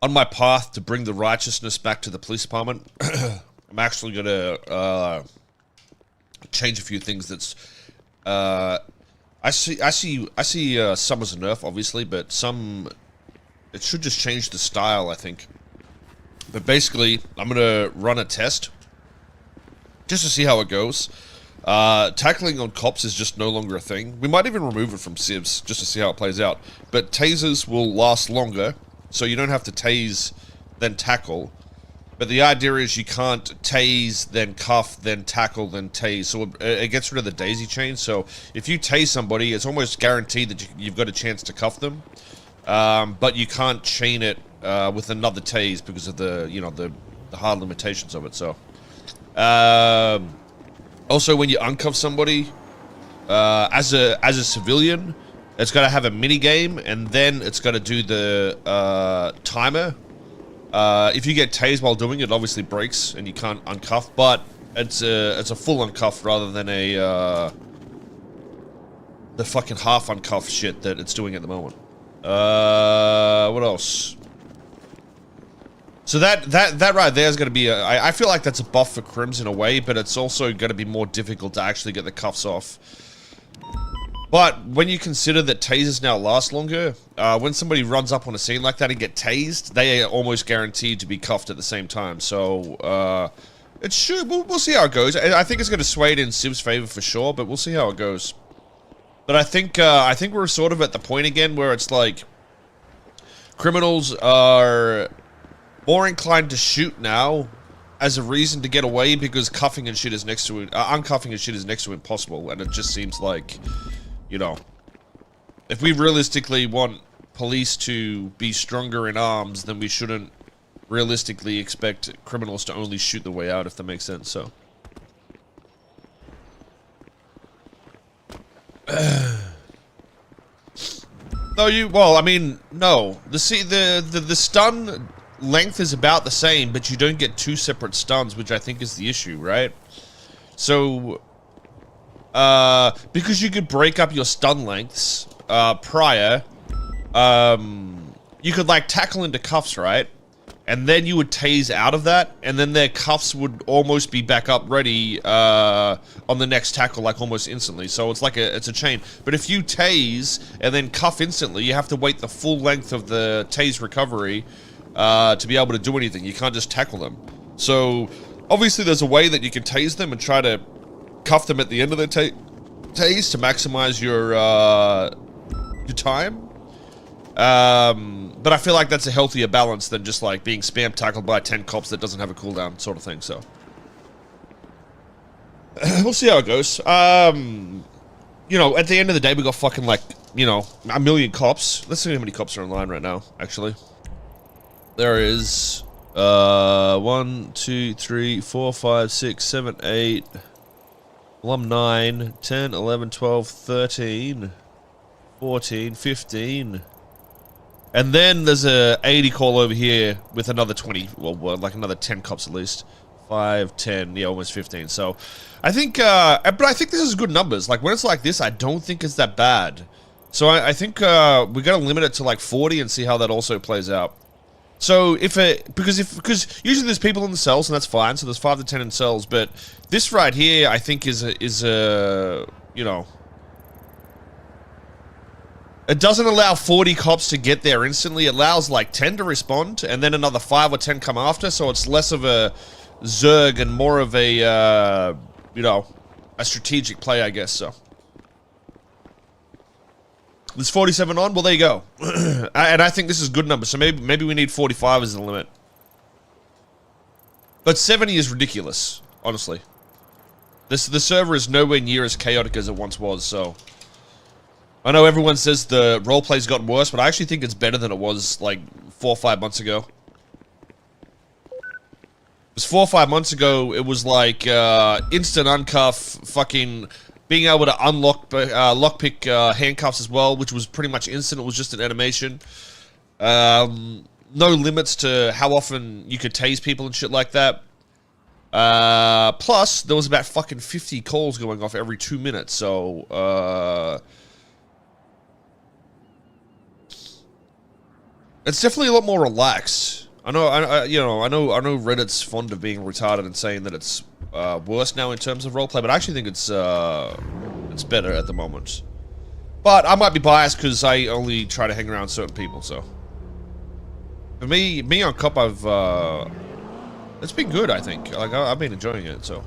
on my path to bring the righteousness back to the police department. I'm actually gonna change a few things. That's I see some as a nerf, obviously, but some it should just change the style, I think. But basically, I'm gonna run a test just to see how it goes. Tackling on cops is just no longer a thing. We might even remove it from civs just to see how it plays out. But tasers will last longer, so you don't have to tase, then tackle. But the idea is you can't tase, then cuff, then tackle, then tase. So it gets rid of the daisy chain. So if you tase somebody, it's almost guaranteed that you've got a chance to cuff them. But you can't chain it with another tase because of the, you know, the hard limitations of it. So also when you uncuff somebody, as a civilian, it's got to have a mini game, and then it's got to do the timer. If you get tased while doing it, it obviously breaks and you can't uncuff, but it's a full uncuff rather than the fucking half uncuff shit that it's doing at the moment. What else? So that right there is going to be I feel like that's a buff for crims in a way, but it's also going to be more difficult to actually get the cuffs off. But when you consider that tasers now last longer, when somebody runs up on a scene like that and get tased, they are almost guaranteed to be cuffed at the same time. So it should. We'll see how it goes. I think it's going to sway it in Civ's favor for sure, but we'll see how it goes. But I think we're sort of at the point again where it's like criminals are more inclined to shoot now as a reason to get away because cuffing and shit is next to it. Uncuffing and shit is next to impossible, and it just seems like, you know, if we realistically want police to be stronger in arms, then we shouldn't realistically expect criminals to only shoot the way out, if that makes sense. So well, I mean, no. The stun length is about the same, but you don't get two separate stuns, which I think is the issue, right? So because you could break up your stun lengths prior, you could like tackle into cuffs, right? And then you would tase out of that, and then their cuffs would almost be back up ready on the next tackle, like almost instantly. So it's like it's a chain. But if you tase and then cuff instantly, you have to wait the full length of the tase recovery to be able to do anything. You can't just tackle them. So obviously there's a way that you can tase them and try to cuff them at the end of their tase to maximize your time. But I feel like that's a healthier balance than just like being spam tackled by 10 cops that doesn't have a cooldown sort of thing. So we'll see how it goes. You know, at the end of the day, we got fucking like, you know, a million cops. Let's see how many cops are online right now, actually. There is 1, 2, 3, 4, 5, 6, 7, 8. Well, I'm 9, 10, 11, 12, 13, 14, 15. And then there's a 80 call over here with another 20, well, like another 10 cops at least. 5, 10, yeah, almost 15. So I think, but I think this is good numbers. Like when it's like this, I don't think it's that bad. So I think we got to limit it to like 40 and see how that also plays out. So because usually there's people in the cells and that's fine. So there's 5 to 10 in cells, but this right here I think is a you know, it doesn't allow 40 cops to get there instantly. It allows like 10 to respond and then another 5 or 10 come after. So it's less of a zerg and more of a you know, a strategic play, I guess. So there's 47 on. Well, there you go. And I think this is good number. So maybe we need 45 as the limit. But 70 is ridiculous, honestly. The server is nowhere near as chaotic as it once was. So I know everyone says the roleplay's gotten worse, but I actually think it's better than it was like 4 or 5 months ago. It was 4 or 5 months ago. It was like instant uncuff, fucking being able to unlock lockpick handcuffs as well, which was pretty much instant. It was just an animation. No limits to how often you could tase people and shit like that. Plus, there was about fucking 50 calls going off every 2 minutes. So It's definitely a lot more relaxed. I know Reddit's fond of being retarded and saying that it's worse now in terms of roleplay, but I actually think it's better at the moment. But I might be biased because I only try to hang around certain people. So for me on COP, it's been good. I think like I've been enjoying it. So